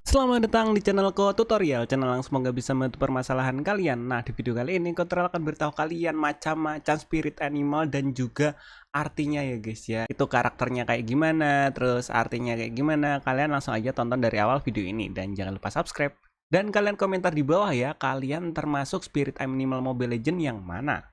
Selamat datang di channel Ko Tutorial, channel yang semoga bisa membantu permasalahan kalian. Nah, di video kali ini Ko Tutorial akan beritahu kalian macam-macam spirit animal dan juga artinya ya guys ya. Itu karakternya kayak gimana, terus artinya kayak gimana. Kalian langsung aja tonton dari awal video ini dan jangan lupa subscribe. Dan kalian komentar di bawah ya, kalian termasuk spirit animal Mobile Legends yang mana?